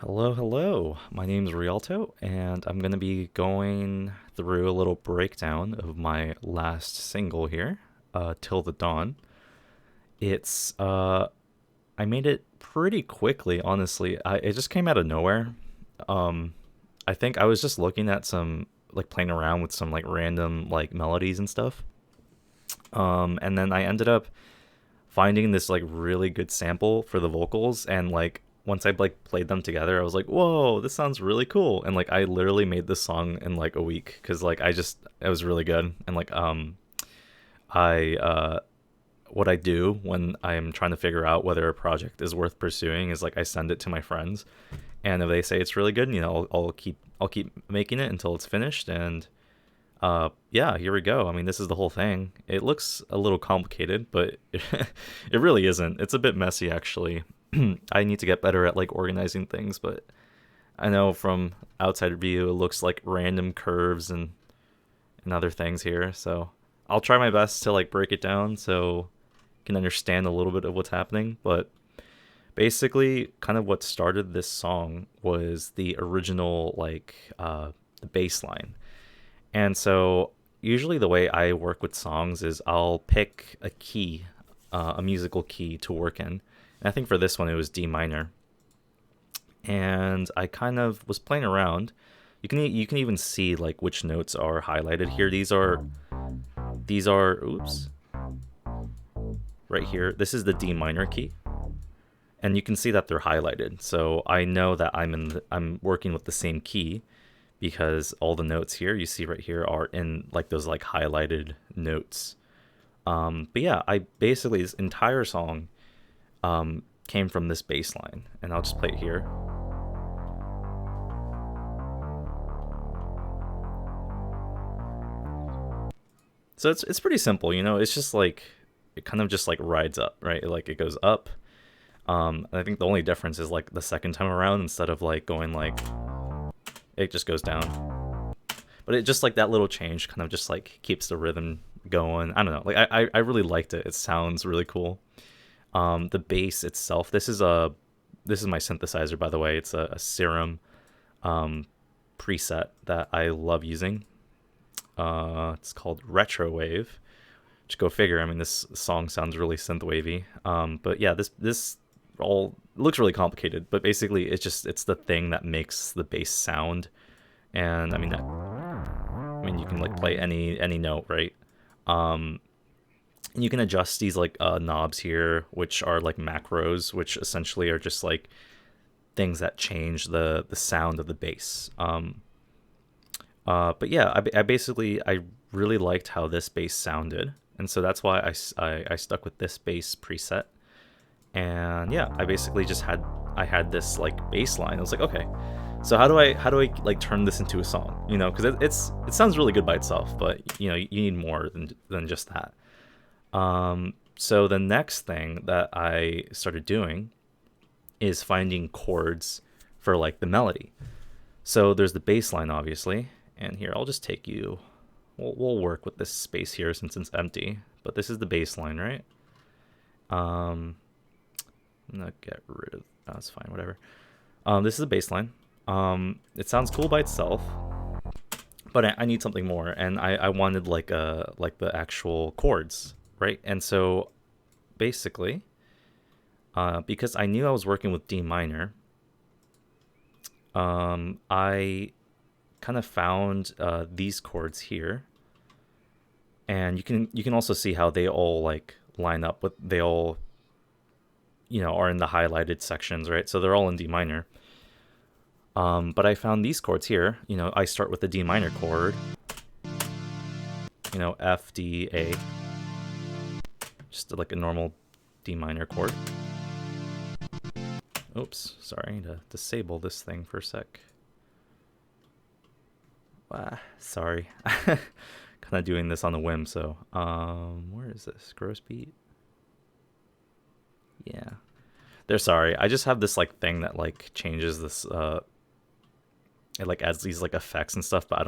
Hello, hello. My name's Rialto, and I'm going to be going through a little breakdown of my last single here, Till the Dawn. It's, I made it pretty quickly, honestly. It just came out of nowhere. Um, I think I was just looking at some, like, playing around with some, like, random, like, melodies and stuff. And then I ended up finding this like really good sample for the vocals, and like once I like played them together I was like, whoa, this sounds really cool. And like I literally made this song in like a week because like it was really good. And like I what I do when I'm trying to figure out whether a project is worth pursuing is like I send it to my friends, and if they say it's really good, I'll keep making it until it's finished. And yeah, here we go. I mean, this is the whole thing. It looks a little complicated, but it really isn't. It's a bit messy, actually. I need to get better at like organizing things, but I know from outside view it looks like random curves and other things here. So I'll try my best to like break it down so you can understand a little bit of what's happening. But basically, kind of what started this song was the original the bass line. And so usually the way I work with songs is I'll pick a key, a musical key to work in. And I think for this one it was D minor. And I kind of was playing around. You can even see like which notes are highlighted here. These are oops, right here. This is the D minor key. And you can see that they're highlighted. So I know that I'm working with the same key because all the notes here you see right here are in like those like highlighted notes. But yeah, I basically this entire song came from this bass line, and I'll just play it here. So it's pretty simple, you know. It's just like it kind of just like rides up, right? Like it goes up. I think the only difference is like the second time around, instead of like going like, it just goes down. But it just like that little change kind of just like keeps the rhythm going. I don't know. Like I really liked it. It sounds really cool. The bass itself. This is my synthesizer, by the way. It's a Serum um, preset that I love using. It's called Retrowave. Just go figure. I mean, this song sounds really synthwavy. But yeah, this all looks really complicated. But basically, it's the thing that makes the bass sound. And I mean, you can like play any note, right? Um, and you can adjust these like knobs here, which are like macros, which essentially are just like things that change the sound of the bass. But yeah, I really liked how this bass sounded, and so that's why I stuck with this bass preset. And yeah, I basically I had this like bass line. I was like, okay, so how do I like turn this into a song? You know, because it sounds really good by itself, but you know you need more than just that. So the next thing that I started doing is finding chords for like the melody. So there's the bass line, obviously, and here I'll just take you. We'll work with this space here since it's empty. But this is the bass line, right? Um, I'm gonna get rid of. Oh, that's fine, whatever. This is the bass line. It sounds cool by itself, but I need something more, and I wanted like the actual chords, right? And so basically, because I knew I was working with D minor, I kind of found these chords here, and you can also see how they all like line up with they all are in the highlighted sections, right? So they're all in D minor. But I found these chords here. I start with the D minor chord, F, D, A, just like a normal D minor chord. Oops, sorry, I need to disable this thing for a sec. Sorry. Kind of doing this on the whim, so where is this? Gross beat? Yeah. They're sorry. I just have this like thing that like changes this it like adds these like effects and stuff, but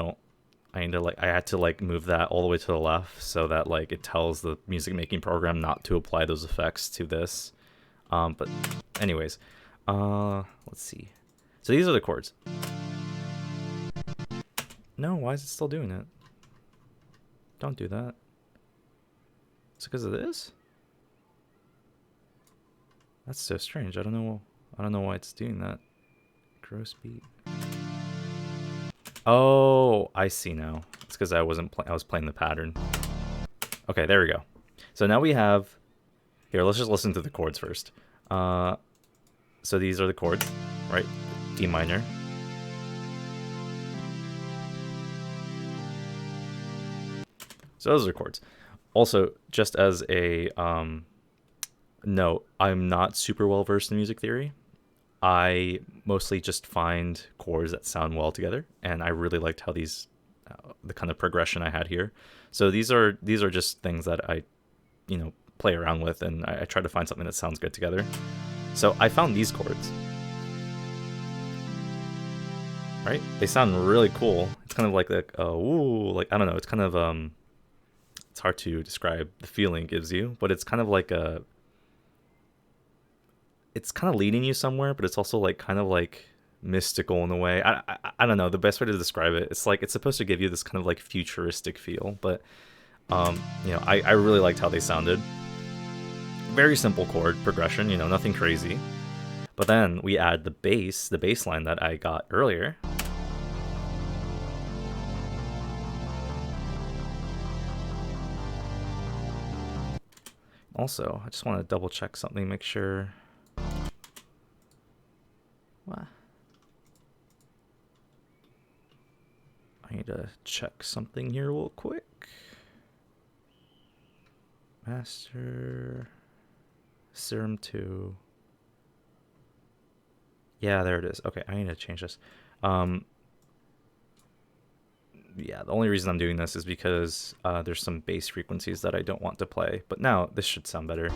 I had to like move that all the way to the left so that like it tells the music making program not to apply those effects to this. But anyways, let's see. So these are the chords. No, why is it still doing it? Don't do that. It's because of this? That's so strange. I don't know why it's doing that. Gross beat. Oh, I see now. It's because I was playing the pattern. Okay, there we go. So now we have. Here, let's just listen to the chords first. So these are the chords, right? D minor. So those are chords. Also, just as a note, I'm not super well versed in music theory. I mostly just find chords that sound well together, and I really liked how these, the kind of progression I had here. So these are just things that I, play around with, and I try to find something that sounds good together. So I found these chords. Right? They sound really cool. It's kind of like ooh, like I don't know. It's kind of it's hard to describe the feeling it gives you, but it's kind of like it's kind of leading you somewhere, but it's also like kind of like mystical in a way. I don't know the best way to describe it. It's like it's supposed to give you this kind of like futuristic feel, but I really liked how they sounded. Very simple chord progression, nothing crazy. But then we add the bass line that I got earlier. Also, I just want to double check something, make sure. What? I need to check something here real quick. Master Serum 2. Yeah, there it is. Okay, I need to change this. Yeah, the only reason I'm doing this is because there's some bass frequencies that I don't want to play. But now this should sound better.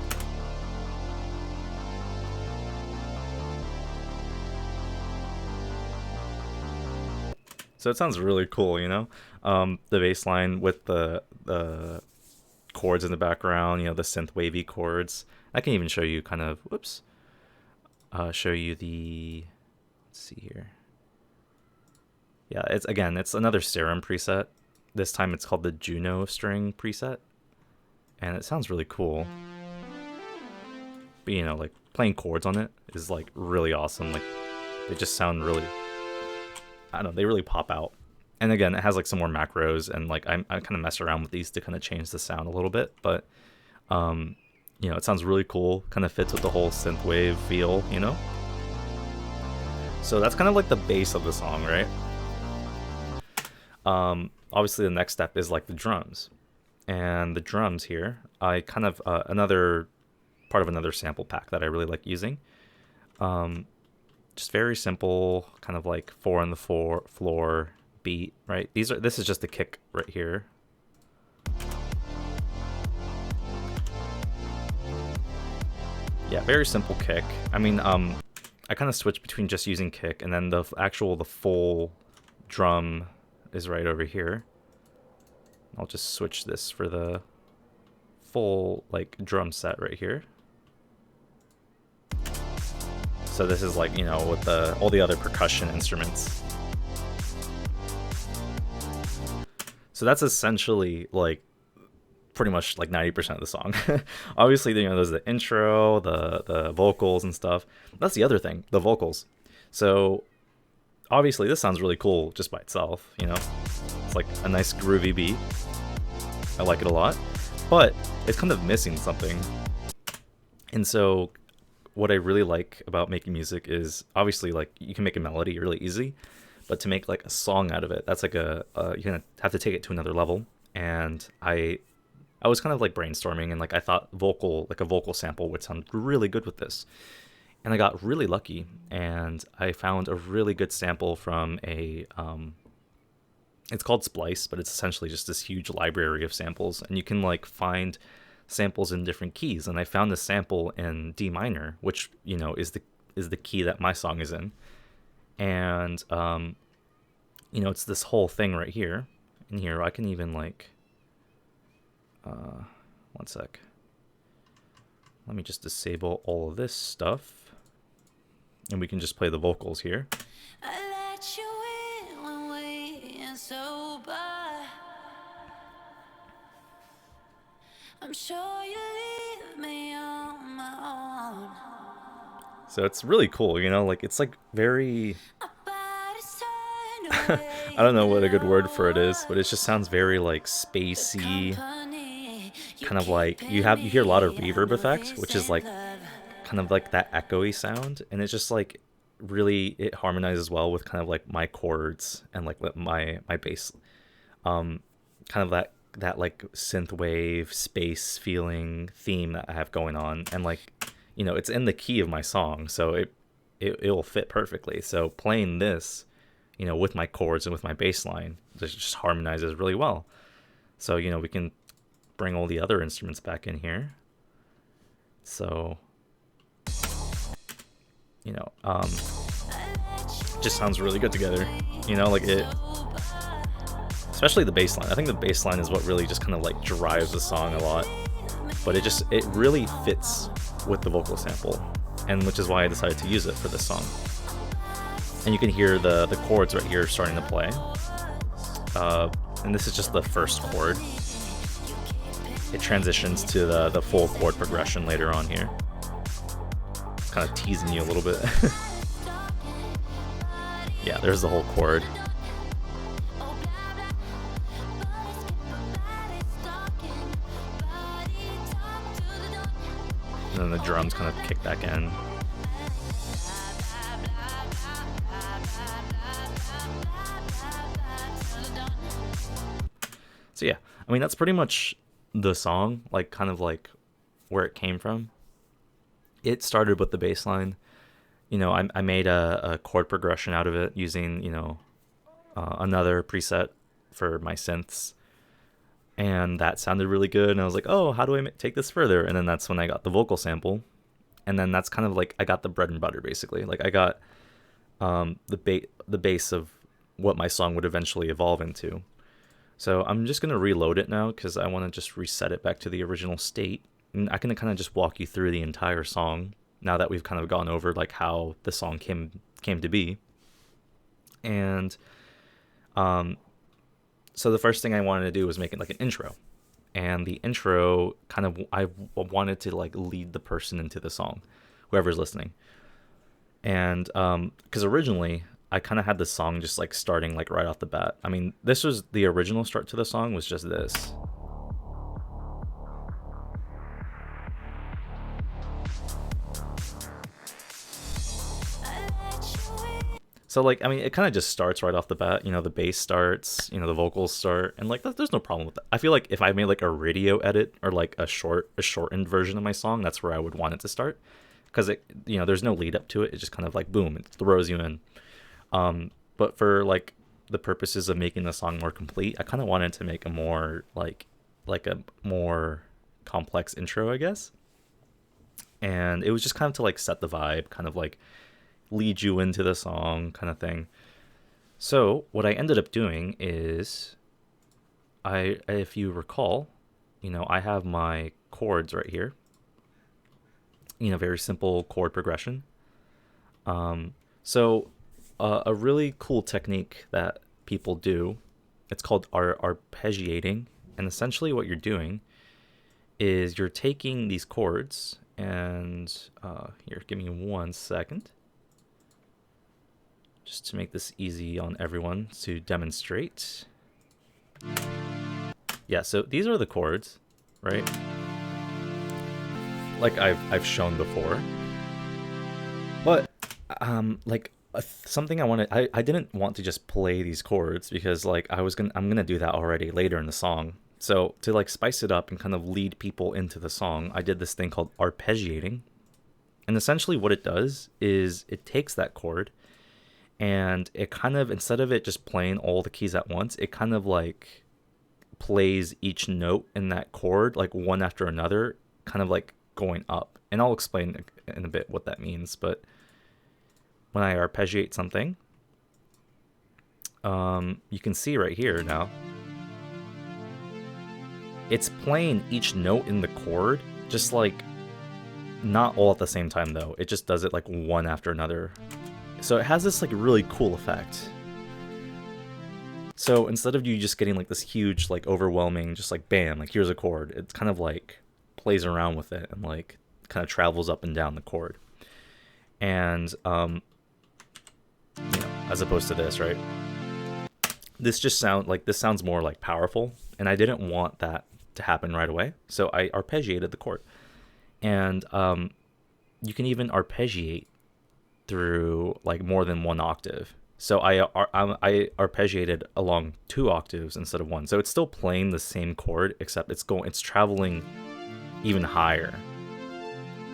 So it sounds really cool, the bass line with the chords in the background, the synth wavy chords. I can even show you kind of, show you the, let's see here. Yeah, it's another Serum preset. This time it's called the Juno string preset. And it sounds really cool. But like playing chords on it is like really awesome. Like they just sound really, I don't know, they really pop out. And again, it has like some more macros, and like I kind of mess around with these to kind of change the sound a little bit, but it sounds really cool, kind of fits with the whole synthwave feel, So that's kind of like the base of the song, right? Obviously the next step is like the drums. And the drums here, I kind of another part of another sample pack that I really like using. Just very simple, kind of like 4 on the floor beat, right? This is just a kick right here. Yeah, very simple kick. I mean, I kind of switch between just using kick, and then the full drum is right over here. I'll just switch this for the full like drum set right here. So this is like, with all the other percussion instruments. So that's essentially like pretty much like 90% of the song. Obviously, there's the intro, the vocals and stuff. That's the other thing, the vocals. So obviously this sounds really cool just by itself, It's like a nice groovy beat. I like it a lot, but it's kind of missing something. And so what I really like about making music is obviously like you can make a melody really easy, but to make like a song out of it, that's like you're gonna have to take it to another level. And I was kind of like brainstorming, and like I thought a vocal sample would sound really good with this. And I got really lucky, and I found a really good sample from it's called Splice, but it's essentially just this huge library of samples, and you can like find samples in different keys. And I found this sample in D minor, which is the key that my song is in. And it's this whole thing right here. And here I can even like one sec. Let me just disable all of this stuff, and we can just play the vocals here. I let you in when we ain't sober. I'm sure you leave me on my own. So it's really cool, you know, like it's like very My body's turned I away don't know what a good word for it is, but below. it just sounds very like The spacey, company you kind of keep like in you hear a lot of me, I reverb know effects, this which is ain't like love. kind of like that echoey sound, and it's just like really it harmonizes well with kind of like my chords and like my bass, kind of that like synth wave space feeling theme that I have going on, and like you know it's in the key of my song, so it'll fit perfectly. So playing this, you know, with my chords and with my bass line, it just harmonizes really well. So you know we can bring all the other instruments back in here. So you know, just sounds really good together. You know, like it, especially the bass line. I think the bass line is what really just kind of like drives the song a lot. But it really fits with the vocal sample, and which is why I decided to use it for this song. And you can hear the chords right here starting to play. And this is just the first chord. It transitions to the full chord progression later on here. It's kind of teasing you a little bit. Yeah, there's the whole chord. And then the drums kind of kick back in. So yeah, I mean that's pretty much the song, like kind of like where it came from. It started with the bass line. You know, I made a chord progression out of it using, you know, another preset for my synths. And that sounded really good. And I was like, oh, how do I take this further? And then that's when I got the vocal sample. And then that's kind of like I got the bread and butter, basically. Like I got the base of what my song would eventually evolve into. So I'm just going to reload it now because I want to just reset it back to the original state. And I can kind of just walk you through the entire song now that we've kind of gone over like how the song came to be. And so the first thing I wanted to do was make it like an intro. And the intro kind of I wanted to like lead the person into the song, whoever's listening. And because originally I kind of had the song just like starting like right off the bat. I mean, this was the original start to the song was just this. So like I mean, it kind of just starts right off the bat. You know, the bass starts, you know, the vocals start, and like there's no problem with that. I feel like if I made like a radio edit or like a shortened version of my song, that's where I would want it to start, because it, you know, there's no lead up to it. It just kind of like boom, it throws you in. But for like the purposes of making the song more complete, I kind of wanted to make a more like a more complex intro, I guess. And it was just kind of to like set the vibe, kind of like lead you into the song kind of thing. So what I ended up doing is if you recall, you know, I have my chords right here. You know, very simple chord progression. So a really cool technique that people do, it's called arpeggiating, and essentially what you're doing is you're taking these chords and here, give me 1 second, just to make this easy on everyone to demonstrate. Yeah, so these are the chords, right? Like I've shown before. But like something I wanted, I didn't want to just play these chords because like I'm gonna do that already later in the song. So to like spice it up and kind of lead people into the song, I did this thing called arpeggiating. And essentially what it does is it takes that chord and it kind of, instead of it just playing all the keys at once, it kind of like plays each note in that chord like one after another, kind of like going up. And I'll explain in a bit what that means, but when I arpeggiate something, you can see right here now, it's playing each note in the chord, just like not all at the same time though. It just does it like one after another. So it has this like really cool effect. So instead of you just getting like this huge, like overwhelming, just like bam, like here's a chord, it kind of like plays around with it and like kind of travels up and down the chord. And as opposed to this, right? This sounds more like powerful, and I didn't want that to happen right away, so I arpeggiated the chord. And you can even arpeggiate through like more than one octave. So I arpeggiated along 2 octaves instead of 1. So it's still playing the same chord, except it's traveling even higher.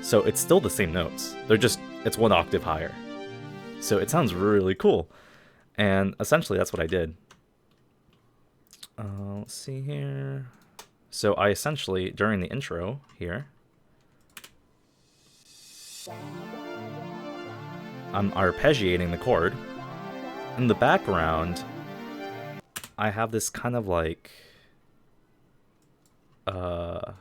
So it's still the same notes. It's 1 octave higher. So it sounds really cool. And essentially that's what I did. Let's see here. So I essentially, during the intro here, I'm arpeggiating the chord. In the background, I have this kind of like I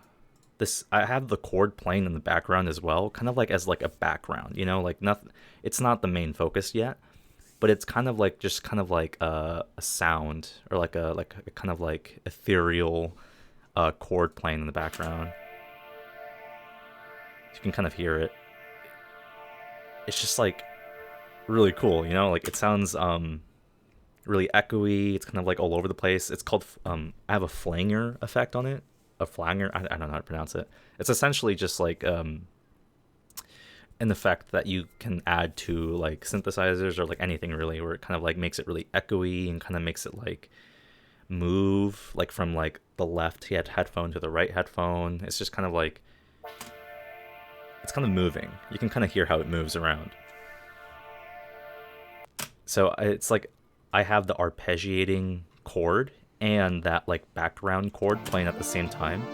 have the chord playing in the background as well, kind of like as like a background, like nothing. It's not the main focus yet, but it's kind of like a sound, or like a kind of like ethereal chord playing in the background. You can kind of hear it. It's just like really cool, like it sounds really echoey. It's kind of like all over the place. It's called I have a flanger effect on it. A flanger, I don't know how to pronounce it. It's essentially just like an effect that you can add to like synthesizers or like anything really, where it kind of like makes it really echoey and kind of makes it like move like from like the left headphone to the right headphone. It's just kind of like, it's kind of moving. You can kind of hear how it moves around. So it's like I have the arpeggiating chord and that like background chord playing at the same time.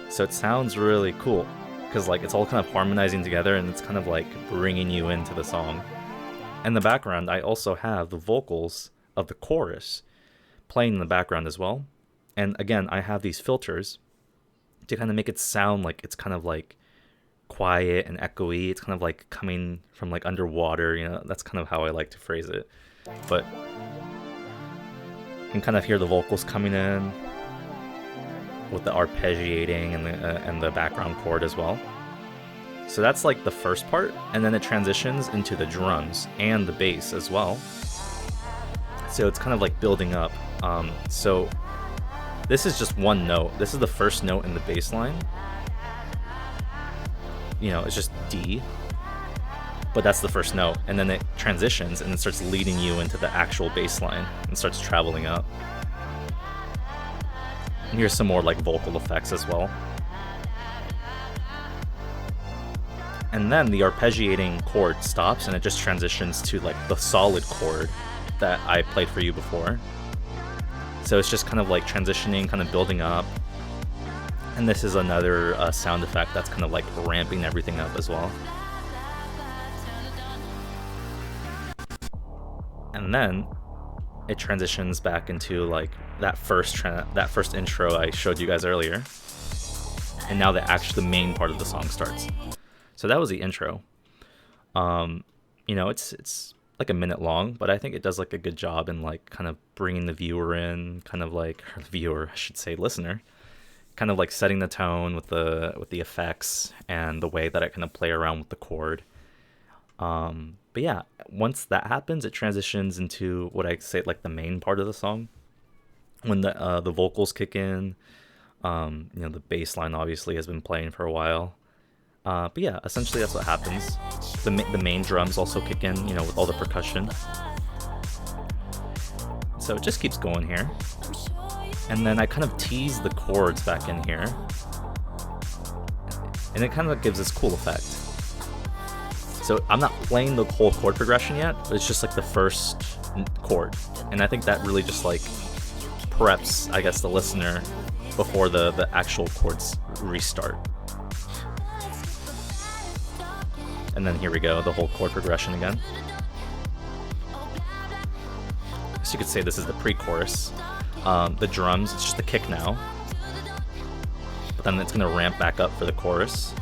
So it sounds really cool because like it's all kind of harmonizing together, and it's kind of like bringing you into the song. In the background, I also have the vocals of the chorus playing in the background as well. And again, I have these filters to kind of make it sound like it's kind of like quiet and echoey. It's kind of like coming from like underwater, that's kind of how I like to phrase it. But you can kind of hear the vocals coming in with the arpeggiating and the background chord as well. So that's like the first part, and then it transitions into the drums and the bass as well. So it's kind of like building up. So this is just one note. This is the first note in the bass line. It's just D, but that's the first note, and then it transitions and it starts leading you into the actual bass line and starts traveling up. And here's some more like vocal effects as well. And then the arpeggiating chord stops and it just transitions to like the solid chord that I played for you before. So it's just kind of like transitioning, kind of building up. And this is another sound effect that's kind of like ramping everything up as well. And then it transitions back into like that first intro I showed you guys earlier. And now the main part of the song starts. So that was the intro. It's like a minute long, but I think it does like a good job in like kind of bringing the viewer in, kind of like, or viewer, I should say, listener, kind of like setting the tone with the effects and the way that I kind of play around with the chord. But yeah, once that happens, it transitions into what I say like the main part of the song, when the vocals kick in. The bass line obviously has been playing for a while. But yeah, essentially that's what happens. The main drums also kick in, with all the percussion. So it just keeps going here. And then I kind of tease the chords back in here. And it kind of gives this cool effect. So I'm not playing the whole chord progression yet, but it's just like the first chord. And I think that really just like preps, I guess, the listener before the actual chords restart. And then here we go, the whole chord progression again. So you could say this is the pre-chorus. The drums, it's just the kick now. But then it's going to ramp back up for the chorus.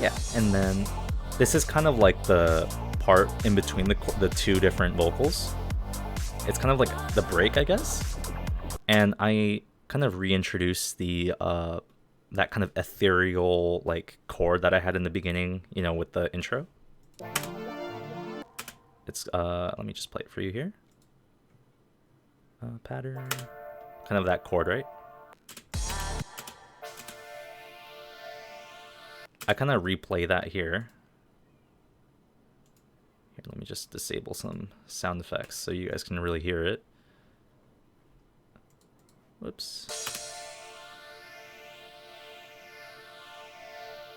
Yeah, and then this is kind of like the part in between the two different vocals. It's kind of like the break, I guess. And I kind of reintroduced the that kind of ethereal like chord that I had in the beginning, you know, with the intro. It's let me just play it for you here. Pattern, kind of that chord, right? I kind of replay that here. Here, let me just disable some sound effects so you guys can really hear it. Whoops.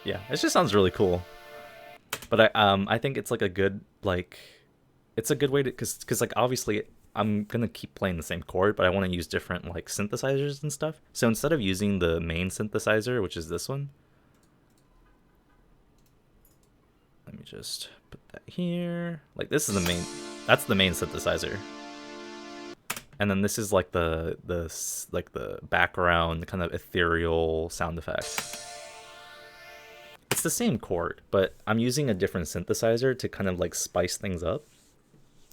Yeah, it just sounds really cool. But I think it's like a good like, it's a good way to because like obviously I'm gonna keep playing the same chord, but I want to use different like synthesizers and stuff. So instead of using the main synthesizer, which is this one, let me just put that here. Like this is the main, that's the main synthesizer. And then this is like the like the background kind of ethereal sound effect. It's the same chord, but I'm using a different synthesizer to kind of like spice things up.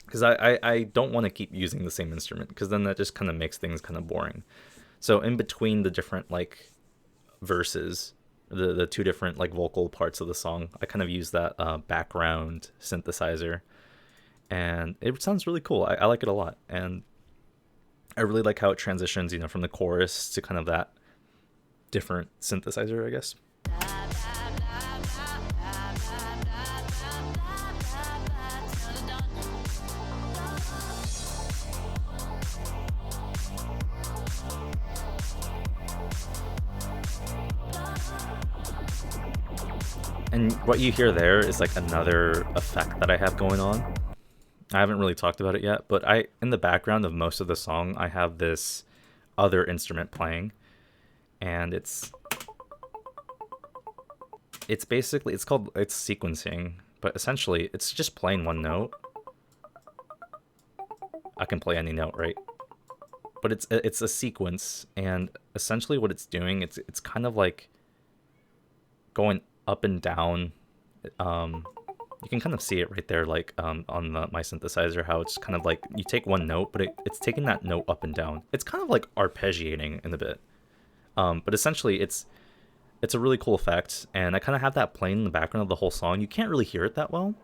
Because I don't want to keep using the same instrument, because then that just kind of makes things kind of boring. So in between the different like verses, the two different like vocal parts of the song, I kind of use that background synthesizer, and it sounds really cool. I like it a lot, and I really like how it transitions, you know, from the chorus to kind of that different synthesizer, I guess. And what you hear there is like another effect that I have going on. I haven't really talked about it yet, but I in the background of most of the song, I have this other instrument playing, and it's basically it's sequencing, but essentially it's just playing one note. I can play any note, right? But it's a sequence, and essentially what it's doing, it's kind of like going up and down. You can kind of see it right there, like on my synthesizer, how it's kind of like you take one note, but it's taking that note up and down. It's kind of like arpeggiating in a bit, but essentially it's a really cool effect, and I kind of have that playing in the background of the whole song. You can't really hear it that well,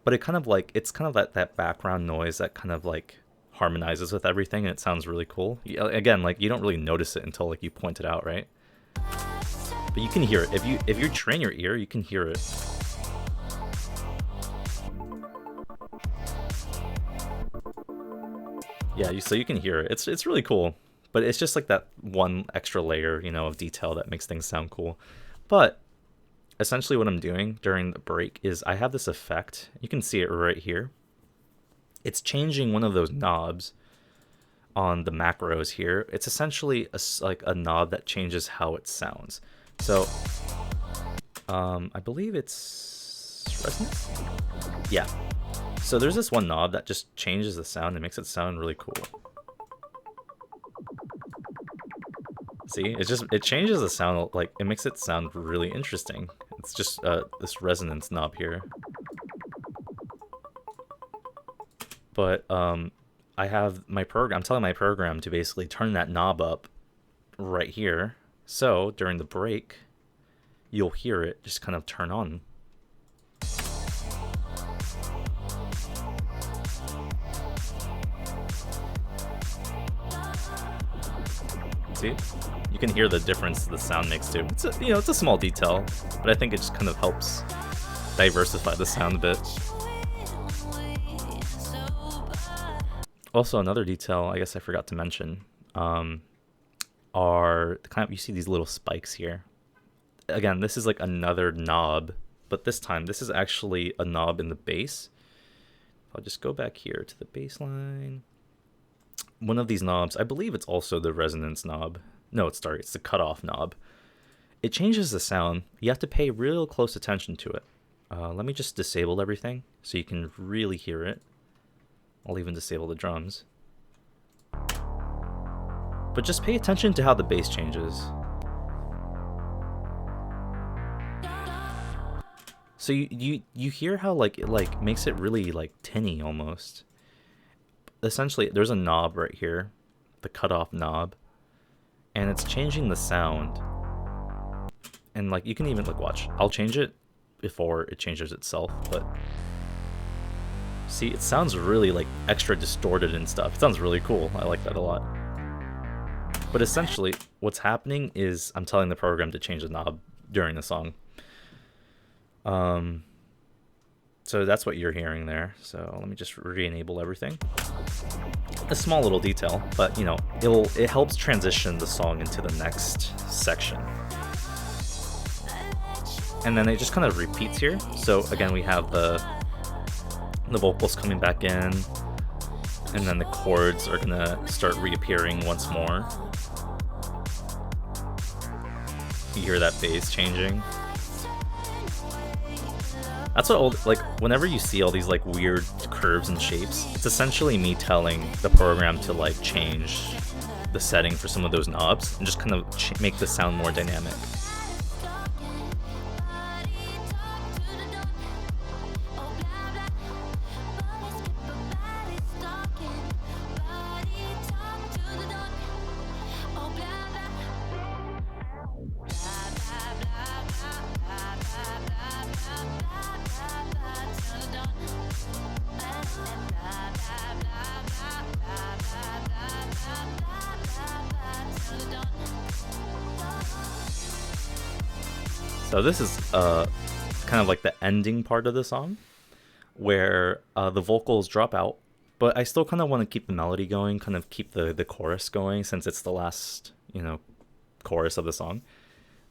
but it kind of like it's kind of that background noise that kind of like harmonizes with everything, and it sounds really cool. Again, like you don't really notice it until like you point it out, right? But you can hear it if you train your ear, you can hear it. Yeah, so you can hear it. It's really cool, but it's just like that one extra layer, you know, of detail that makes things sound cool. But essentially, what I'm doing during the break is I have this effect. You can see it right here. It's changing one of those knobs on the macros here. It's essentially like a knob that changes how it sounds. So, I believe it's resonance. Yeah. So there's this one knob that just changes the sound and makes it sound really cool. See, it changes the sound, like it makes it sound really interesting. It's just this resonance knob here. But I have my program. I'm telling my program to basically turn that knob up right here. So during the break, you'll hear it just kind of turn on. See? You can hear the difference the sound makes too. It's it's a small detail, but I think it just kind of helps diversify the sound a bit. Also, another detail I guess I forgot to mention are kind of, you see these little spikes here. Again, this is like another knob, but this time this is actually a knob in the bass. I'll just go back here to the bass line. One of these knobs, I believe it's also the resonance knob. No, it's the cutoff knob. It changes the sound. You have to pay real close attention to it. Let me just disable everything so you can really hear it. I'll even disable the drums. But just pay attention to how the bass changes. So you hear how like it like makes it really like tinny almost. Essentially, there's a knob right here, the cutoff knob, and it's changing the sound. And like you can even like watch. I'll change it before it changes itself, but see, it sounds really like extra distorted and stuff. It sounds really cool. I like that a lot. But essentially, what's happening is I'm telling the program to change the knob during the song. So that's what you're hearing there. So let me just re-enable everything. A small little detail, but you know, it helps transition the song into the next section. And then it just kind of repeats here. So again, we have the vocals coming back in, and then the chords are gonna start reappearing once more. You hear that bass changing. That's what like whenever you see all these like weird curves and shapes, it's essentially me telling the program to like change the setting for some of those knobs and just kind of make the sound more dynamic. So this is kind of like the ending part of the song where the vocals drop out, but I still kind of want to keep the melody going, kind of keep the chorus going since it's the last, you know, chorus of the song.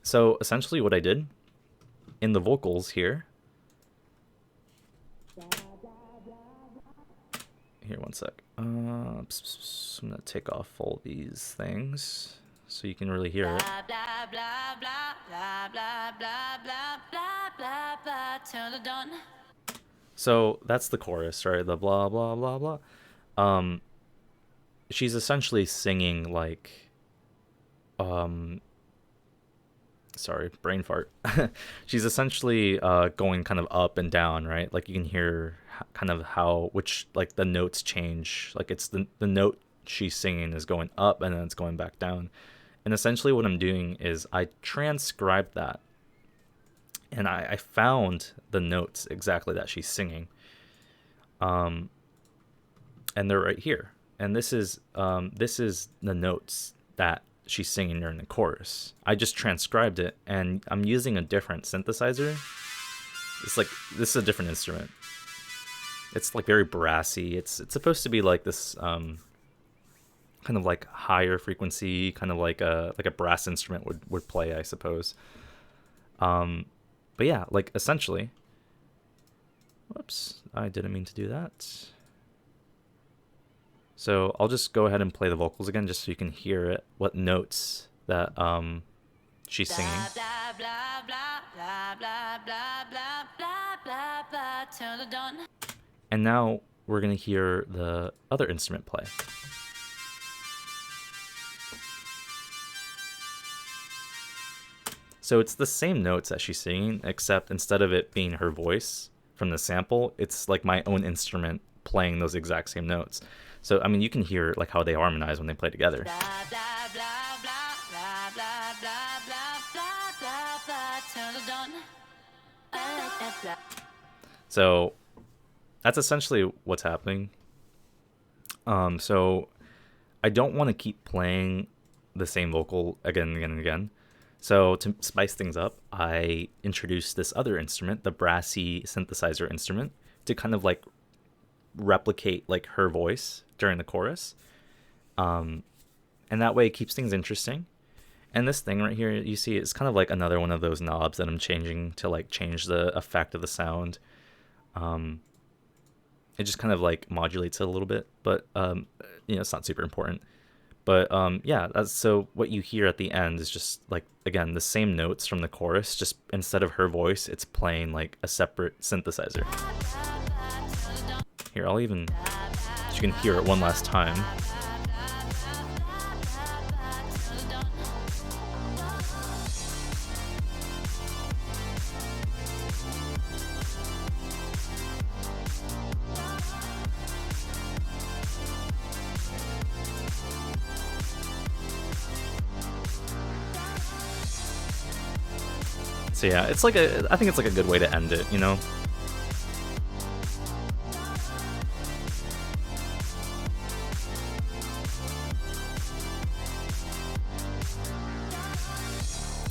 So essentially what I did in the vocals here, one sec. I'm going to take off all these things so you can really hear it. So that's the chorus, right? The blah blah blah blah. She's essentially singing like, sorry, brain fart. She's essentially going kind of up and down, right? Like you can hear kind of how which like the notes change. Like it's the note she's singing is going up and then it's going back down. And essentially what I'm doing is I transcribed that. And I found the notes exactly that she's singing. And they're right here. And this is the notes that she's singing during the chorus. I just transcribed it, and I'm using a different synthesizer. It's like, this is a different instrument. It's like very brassy. It's supposed to be like this kind of like higher frequency, kind of like a brass instrument would play, I suppose. But yeah, like essentially, whoops, I didn't mean to do that. So I'll just go ahead and play the vocals again just so you can hear it, what notes that she's singing. And now we're going to hear the other instrument play. So it's the same notes that she's singing, except instead of it being her voice from the sample, it's like my own instrument playing those exact same notes. So, I mean, you can hear like how they harmonize when they play together. So that's essentially what's happening. So I don't want to keep playing the same vocal again and again and again. So to spice things up, I introduced this other instrument, the brassy synthesizer instrument, to kind of like replicate like her voice during the chorus. And that way it keeps things interesting. And this thing right here, you see, it's kind of like another one of those knobs that I'm changing to like change the effect of the sound. It just kind of like modulates it a little bit, but you know, it's not super important. But yeah, so what you hear at the end is just like, again, the same notes from the chorus, just instead of her voice, it's playing like a separate synthesizer. Here, I'll even, so you can hear it one last time. So yeah, it's like I think it's like a good way to end it, you know.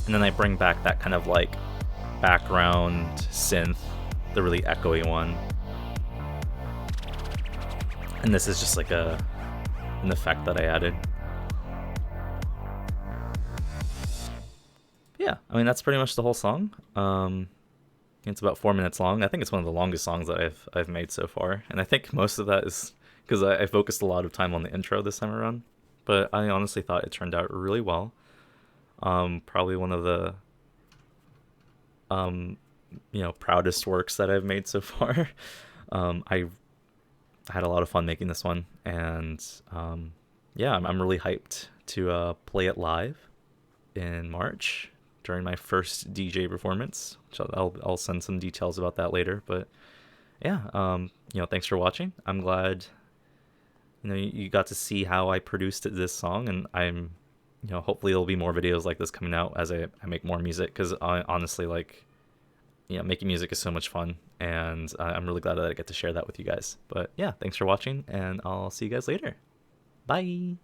And then I bring back that kind of like background synth, the really echoey one. And this is just like an effect that I added. Yeah, I mean that's pretty much the whole song. It's about 4 minutes long. I think it's one of the longest songs that I've made so far, and I think most of that is because I focused a lot of time on the intro this time around. But I honestly thought it turned out really well. Probably one of the um, proudest works that I've made so far. I had a lot of fun making this one, and yeah, I'm really hyped to play it live in March during my first DJ performance. Which I'll send some details about that later. But yeah, thanks for watching. I'm glad you got to see how I produced this song, and I'm hopefully there'll be more videos like this coming out as I make more music, because I honestly like making music is so much fun, and I'm really glad that I get to share that with you guys. But yeah, thanks for watching, and I'll see you guys later. Bye.